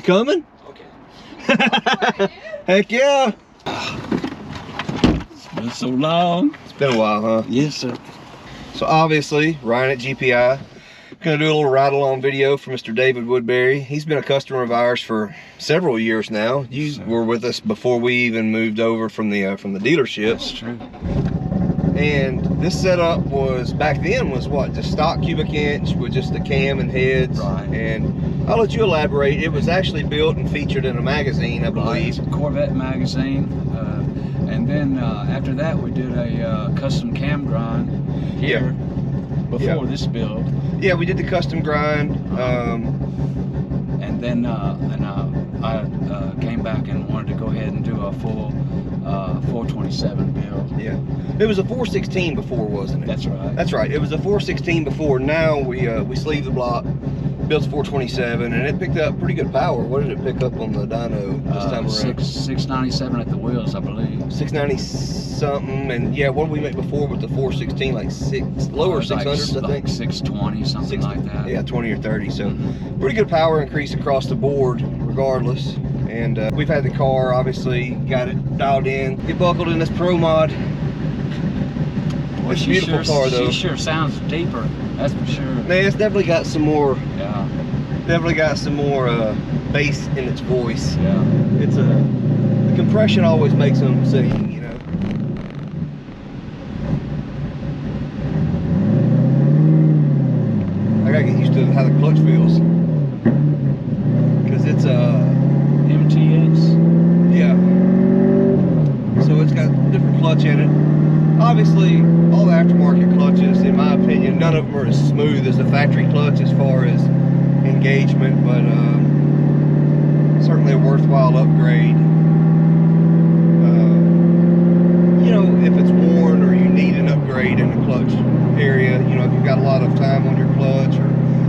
coming? Okay. Heck yeah. It's been so long. It's been a while, huh? Yes, sir. So obviously, Ryan at GPI. Gonna do a little ride-along video for Mr. David Woodbury. He's been a customer of ours for several years now. You were with us before we even moved over from the dealership. That's true. And this setup was, back then, was what? Just stock cubic inch with just the cam and heads. Right. And I'll let you elaborate. It was actually built and featured in a magazine, I believe. Right. Corvette magazine. And then after that, we did a custom cam grind here before this build. Yeah, we did the custom grind. And then I came back and wanted to go ahead and do a full 427 build. Yeah, it was a 416 before, wasn't it? That's right. That's right. It was a 416 before. Now we sleeve the block, built 427, and it picked up pretty good power. What did it pick up on the dyno this time around? 697 at the wheels, I believe. 690 something, and yeah, what did we make before with the 416? Like lower 600s, I think. 620, something like that. Yeah, 20 or 30. So pretty good power increase across the board, regardless. And we've had the car, obviously, got it dialed in. Get buckled in this Pro Mod. Well, It's a beautiful car, though. She sure sounds deeper, that's for sure. Man, it's definitely got some more. Yeah. Definitely got some more bass in its voice. Yeah. It's the compression always makes them sing, you know. I gotta get used to how the clutch feels, because it's MTX. Yeah. So it's got different clutch in it. Obviously, all the aftermarket clutches, in my opinion, none of them are as smooth as the factory clutch as far as engagement, but certainly a worthwhile upgrade. You know, if it's worn or you need an upgrade in the clutch area, you know, if you've got a lot of time on your clutch or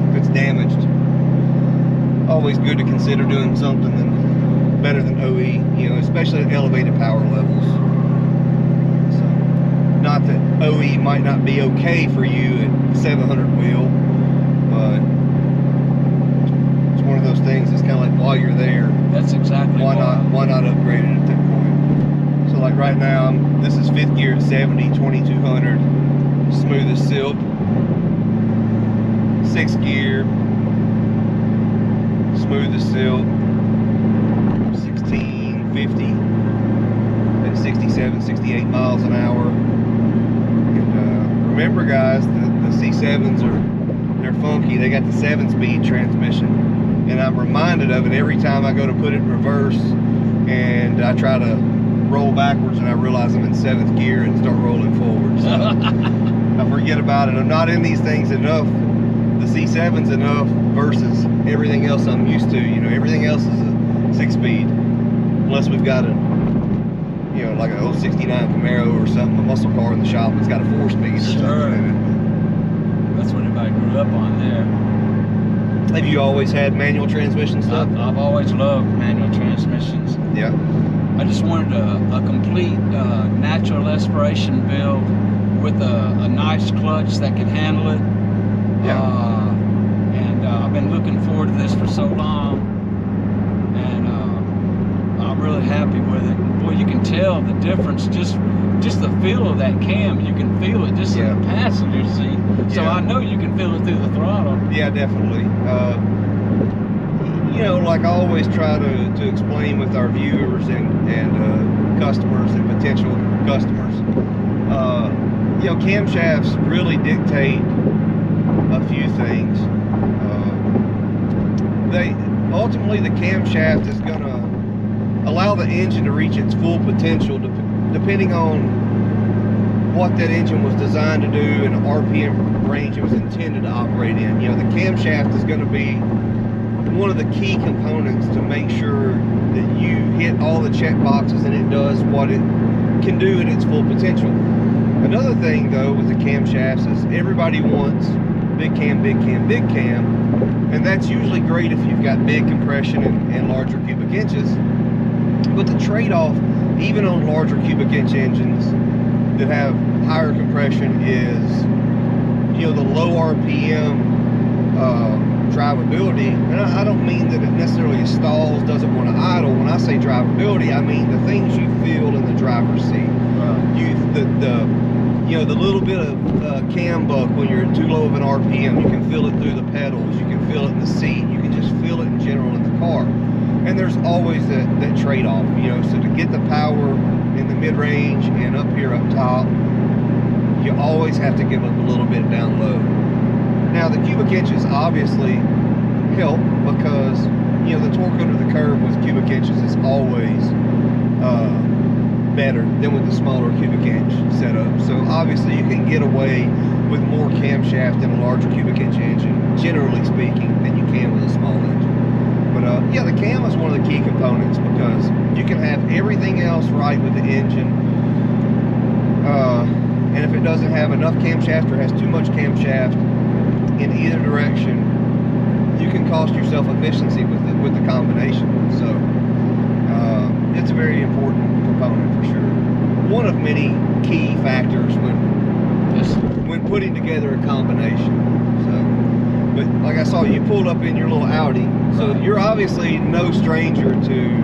if it's damaged, always good to consider doing something better than OE, you know, especially at elevated power levels. So, not that OE might not be okay for you at 700 wheel, but it's one of those things that's kind of like, while you're there, That's exactly why not upgrade it at that point. So like right now, this is 5th gear at 70, 2200, smooth as silk. 6th gear, smooth as silk. 1650 at 67, 68 miles an hour. And remember, guys, the C7s they're funky. They got the 7-speed transmission, and I'm reminded of it every time I go to put it in reverse and I try to roll backwards and I realize I'm in 7th gear and start rolling forward. So I forget about it. I'm not in these things enough, the C7's enough, versus everything else I'm used to. You know, everything else is a 6-speed, unless we've got a, you know, like an 069 Camaro or something, a muscle car in the shop that's got a 4-speed or something in it. That's what everybody grew up on there. Have you always had manual transmission stuff? I've always loved manual transmissions. Yeah. I just wanted a complete natural aspiration build with a nice clutch that could handle it. Yeah. And I've been looking forward to this for so long, and I'm really happy with it. Boy, you can tell the difference, just the feel of that cam. You can feel it just in the passenger seat. So I know you can feel it through the throttle. Yeah, definitely. You know, like I always try to explain with our viewers and customers and potential customers, you know, camshafts really dictate a few things. Ultimately, the camshaft is going to allow the engine to reach its full potential, depending on what that engine was designed to do and the RPM range it was intended to operate in. You know, the camshaft is going to be one of the key components to make sure that you hit all the check boxes and it does what it can do in its full potential. Another thing, though, with the camshafts is everybody wants big cam, big cam, big cam, and that's usually great if you've got big compression and larger cubic inches. But the trade-off, even on larger cubic inch engines that have higher compression, is, you know, the low RPM drivability, and I don't mean that it necessarily stalls, doesn't want to idle. When I say drivability, I mean the things you feel in the driver's seat. The little bit of cam buck when you're too low of an RPM, you can feel it through the pedals, you can feel it in the seat, you can just feel it in general in the car. And there's always that trade-off, so to get the power in the mid-range and up here up top, you always have to give up a little bit down low. Now the cubic inches obviously help because the torque under the curve with cubic inches is always better than with the smaller cubic inch setup. So obviously you can get away with more camshaft in a larger cubic inch engine, generally speaking, than you can with a small engine. But yeah, the cam is one of the key components because you can have everything else right with the engine, and if it doesn't have enough camshaft or has too much camshaft in either direction, you can cost yourself efficiency with the combination. So it's a very important component for sure. One of many key factors when putting together a combination. So, but like I saw, you pulled up in your little Audi, so you're obviously no stranger to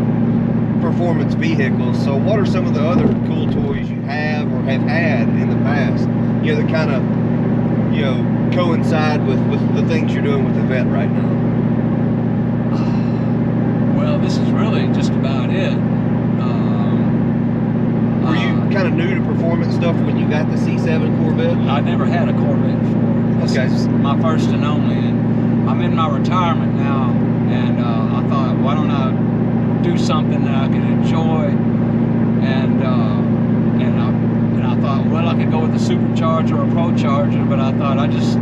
performance vehicles. So what are some of the other cool toys you have or have had in the past, that kind of coincide with the things you're doing with the Vette right now? Well, this is really just about it. Were you kind of new to performance stuff when you got the C7 Corvette? I never had a Corvette before. This is my first and only, and I'm in my retirement now, and I thought, why don't I do something that I can enjoy? And I thought, well, I could go with a supercharger or a pro charger, but I thought I just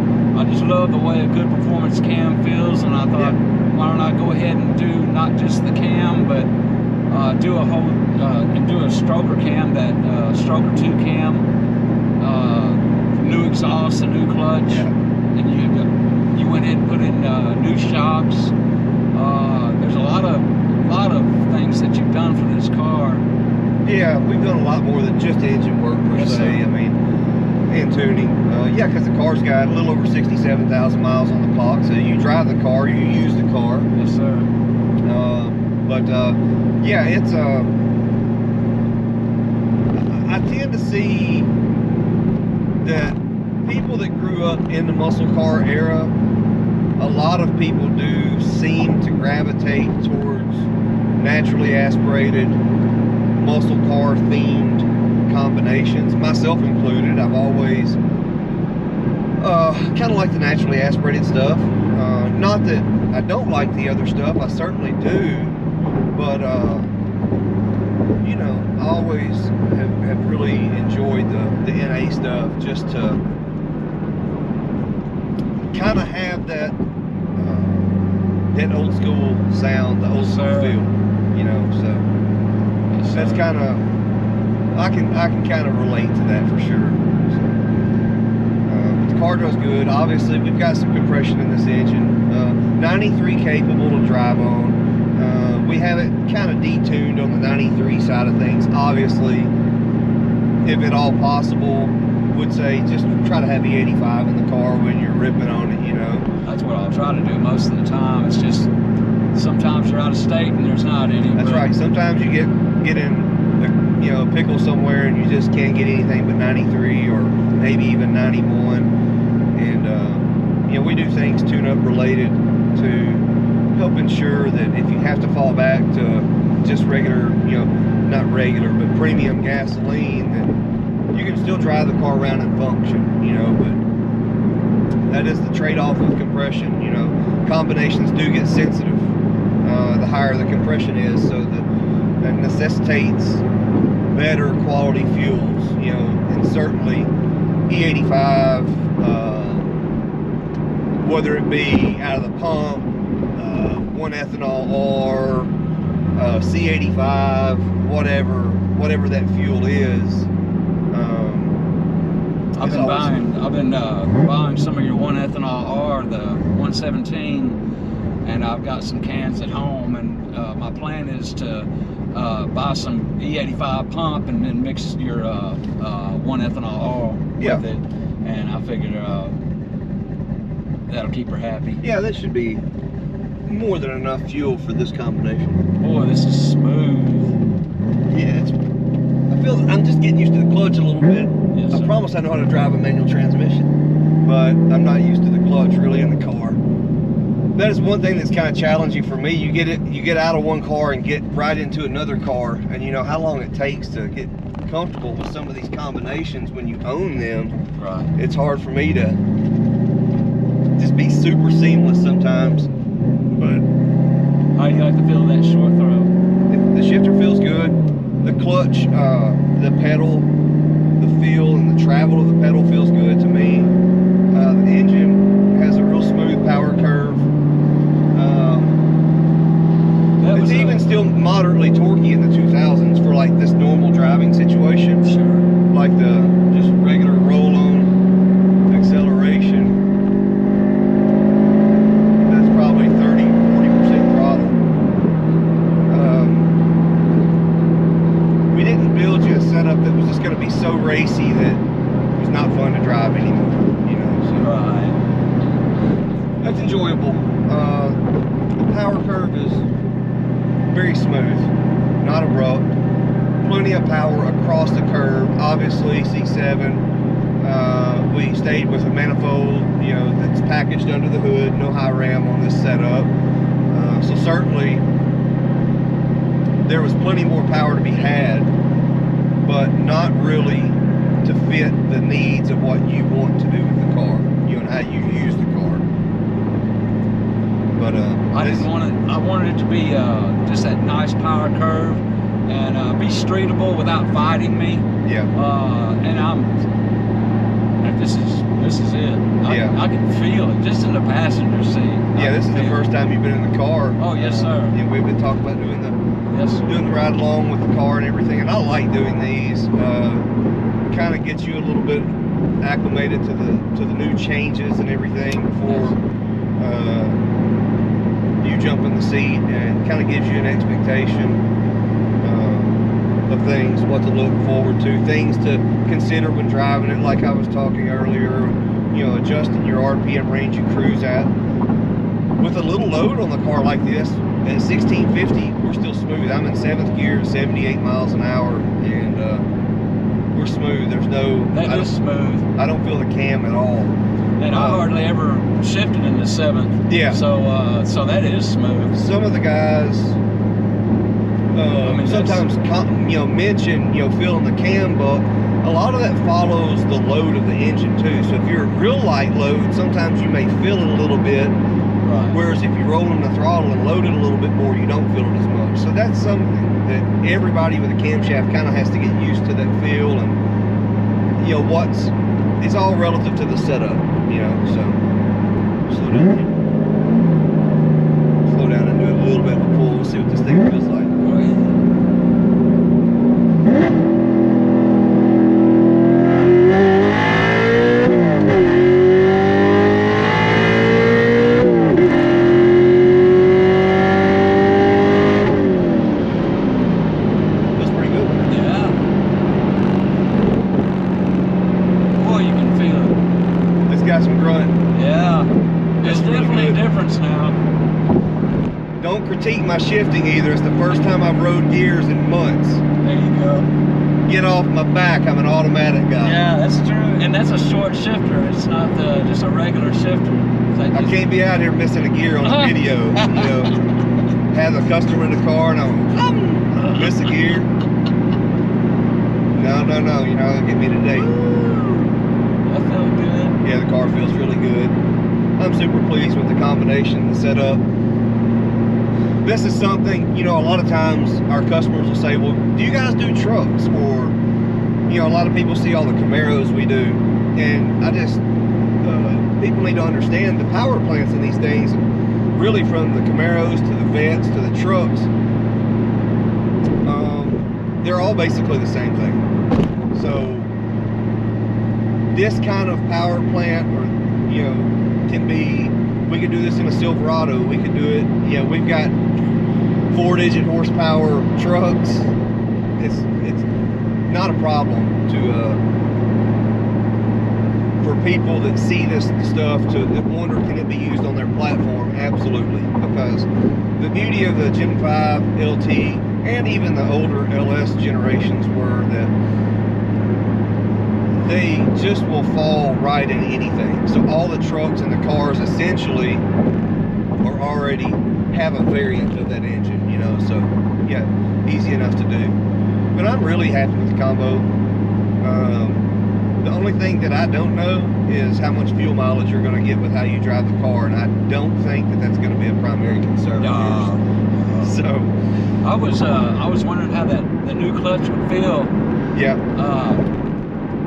love the way a good performance cam feels, and I thought, why don't I go ahead and do not just the cam, but do a whole and do a stroker cam, that stroker 2 cam, new exhaust, a new clutch, and you went ahead and put in new shocks. There's a lot of things that you've done for this car. Yeah, we've done a lot more than just engine work per se. I mean, and tuning. Yeah, because the car's got a little over 67,000 miles on the clock. So you drive the car, you use the car. Yes, sir. But yeah, it's I tend to see that people that grew up in the muscle car era, a lot of people do seem to gravitate towards naturally aspirated muscle car themed combinations, myself included. I've always kind of like the naturally aspirated stuff. Not that I don't like the other stuff, I certainly do, but I always have really enjoyed the NA stuff, just to kind of have that old school sound, the old school feel, so that's kind of, I can kind of relate to that for sure. So, but the car does good. Obviously, we've got some compression in this engine. 93 capable to drive on. We have it kind of detuned on the 93 side of things. Obviously, if at all possible, would say just try to have E85 in the car when you're ripping on it. That's what I'll try to do most of the time. It's just sometimes you're out of state and there's not any. That's right. Sometimes you get in a pickle somewhere and you just can't get anything but 93 or maybe even 91, and we do things tune-up related to help ensure that if you have to fall back to just regular, not regular but premium gasoline, then you can still drive the car around and function, but that is the trade-off with compression. Combinations do get sensitive the higher the compression is, so that necessitates better quality fuels, and certainly E85, whether it be out of the pump, 1-ethanol or C85, whatever that fuel is. I've been buying some of your 1-ethanol R, the 117, and I've got some cans at home, and my plan is to buy some E85 pump and then mix your 1-ethanol R with it. And I figured that'll keep her happy. Yeah, that should be more than enough fuel for this combination. Boy, this is smooth. Yeah, I feel I'm just getting used to the clutch a little bit. Yes, I sir. promise I know how to drive a manual transmission, but I'm not used to the clutch really in the car. That is one thing that's kind of challenging for me. You get out of one car and get right into another car, and you know how long it takes to get comfortable with some of these combinations when you own them. Right. It's hard for me to just be super seamless sometimes. But How do you like the feel of that short throw? the shifter feels good. The clutch, the pedal, the feel and the travel of the pedal feels good to me. The engine has a real smooth power curve. It's even still moderately torquey in the 2000s for like this normal driving situation. Sure. Like the just regular roll-on acceleration. That's probably 30-40% throttle. We didn't build you a setup that was just going to be so racy that it was not fun to drive anymore. You know, so Right. that's enjoyable. The power curve is very smooth, not abrupt. Plenty of power across the curve. Obviously, C7. We stayed with a manifold, you know, that's packaged under the hood. No high ram on this setup. So certainly, there was plenty more power to be had, but not really to fit the needs of what you want to do with the car, you know, and how you use the car. But I wanted it to be just that nice power curve and be streetable without fighting me. yeah, This is it. Yeah. I can feel it just in the passenger seat. yeah. This is the first time you've been in the car. Oh, yes, sir. And we've been talking about doing the Yes, sir. ride along with the car and everything, and I like doing these. Kind of gets you a little bit acclimated to the new changes and everything before you jump in the seat, and kind of gives you an expectation of things, what to look forward to, things to consider when driving it. Like I was talking earlier, you know, adjusting your RPM range you cruise at. With a little load on the car like this, at 1650, we're still smooth. I'm in 7th gear, 78 miles an hour, and we're smooth. There's no... That is smooth. I don't feel the cam at all. And I hardly ever shifted in the 7th. Yeah. So that is smooth. Some of the guys sometimes mention, you know, feeling the cam buck. A lot of that follows the load of the engine too. So if you're at real light load, sometimes you may feel it a little bit. Right. Whereas if you're rolling the throttle and loaded a little bit more, you don't feel it as much. So that's something that everybody with a camshaft kind of has to get used to, that feel. And you know, it's all relative to the setup, you know. So slow down and do a little bit of a pull. We'll see what this thing feels like. Go ahead. Critique my shifting either. It's the first time I've rode gears in months. There you go. Get off my back. I'm an automatic guy. Yeah, that's true. And that's a short shifter. It's not just a regular shifter. Like I can't be out here missing a gear on a video. You know, have a customer in the car and I'm miss a gear. No. You know, it'll get me today. That felt good. Yeah, the car feels really good. I'm super pleased with the combination, the setup. This is something, you know, a lot of times our customers will say, well, do you guys do trucks? Or, you know, a lot of people see all the Camaros we do. And I just, people need to understand the power plants in these things, really from the Camaros to the Vettes to the trucks, they're all basically the same thing. So this kind of power plant, or, you know, can be, we could do this in a Silverado, we could do it, you know, we've got 4-digit horsepower trucks. It's not a problem to for people that see this stuff that wonder, can it be used on their platform? Absolutely, because the beauty of the Gen 5 LT and even the older LS generations were that they just will fall right in anything. So all the trucks and the cars essentially are already have a variant of that engine, you know, so yeah, easy enough to do. But I'm really happy with the combo. The only thing that I don't know is how much fuel mileage you're going to get with how you drive the car, and I don't think that that's going to be a primary concern. So I was wondering how the new clutch would feel. Yeah.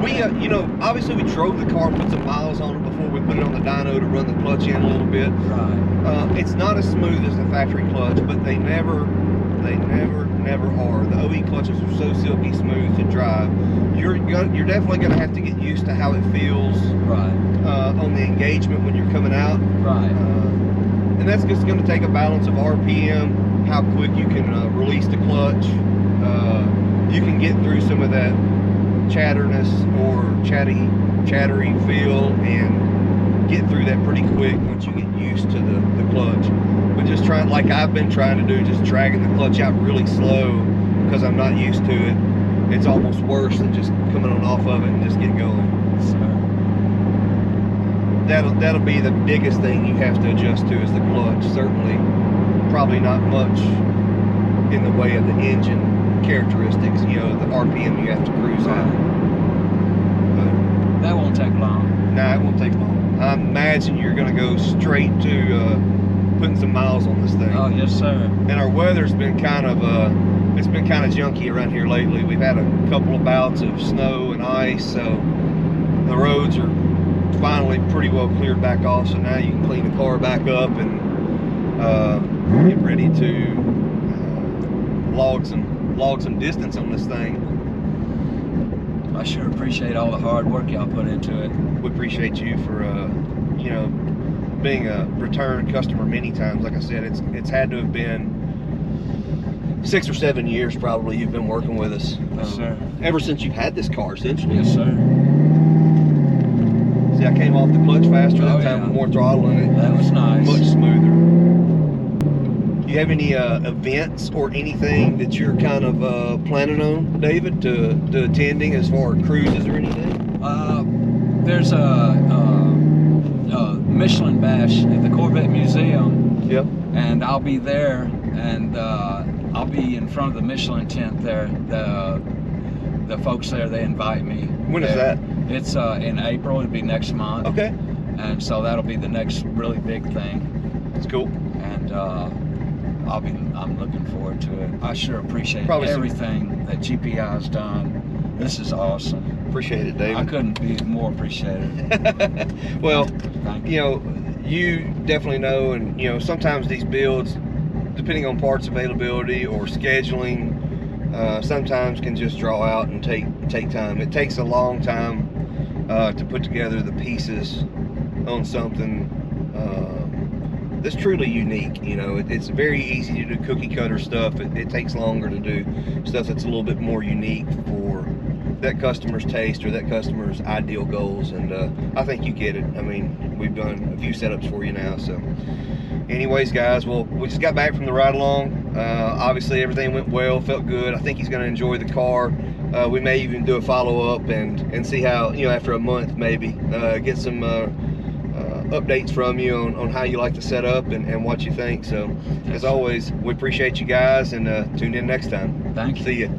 We, you know, obviously we drove the car, put some miles on it before we put it on the dyno to run the clutch in a little bit. Right. It's not as smooth as the factory clutch, but they never are. The OE clutches are so silky smooth to drive. You're definitely going to have to get used to how it feels. Right. On the engagement when you're coming out. Right. And that's just going to take a balance of RPM, how quick you can release the clutch. You can get through some of that chatterness or chattery feel and get through that pretty quick once you get used to the clutch. But just trying, like I've been trying to do, just dragging the clutch out really slow because I'm not used to it. It's almost worse than just coming on off of it and just get going. That'll be the biggest thing you have to adjust to is the clutch. Certainly, probably not much in the way of the engine characteristics, you know, the RPM you have to cruise at. But that won't take long. Nah, it won't take long. I imagine you're going to go straight to putting some miles on this thing. Oh yes, sir. And our weather's been kind of it's been kind of junky around here lately. We've had a couple of bouts of snow and ice, so the roads are finally pretty well cleared back off. So now you can clean the car back up and get ready to log some distance on this thing. I sure appreciate all the hard work y'all put into it. We appreciate you for you know, being a return customer many times. Like I said, it's had to have been 6 or 7 years probably you've been working with us. Yes, sir. Ever since you've had this car, essentially. Yes, sir. See, I came off the clutch faster that time with more throttle in it. That was nice. Much smoother. Do you have any events or anything that you're kind of planning on, David, to attending as far as cruises or anything? There's a Michelin bash at the Corvette Museum. Yep. And I'll be there, and I'll be in front of the Michelin tent there. The folks there, they invite me. When is that? It's in April. It'll be next month. Okay. And so that'll be the next really big thing. That's cool. And I'm looking forward to it. I sure appreciate everything that GPI has done. This is awesome. Appreciate it, David. I couldn't be more appreciative. Well, thank you know, you definitely know, and you know, sometimes these builds, depending on parts availability or scheduling, sometimes can just draw out and take time. It takes a long time to put together the pieces on something that's truly unique. You know, it's very easy to do cookie cutter stuff. It takes longer to do stuff that's a little bit more unique for that customer's taste or that customer's ideal goals. And I think you get it. I mean, we've done a few setups for you now. So anyways, guys, well, we just got back from the ride along. Obviously everything went well, felt good. I think he's going to enjoy the car. We may even do a follow-up and see how, you know, after a month maybe, get some updates from you on how you like the setup and what you think. So as always, we appreciate you guys, and tune in next time. Thank you. See you.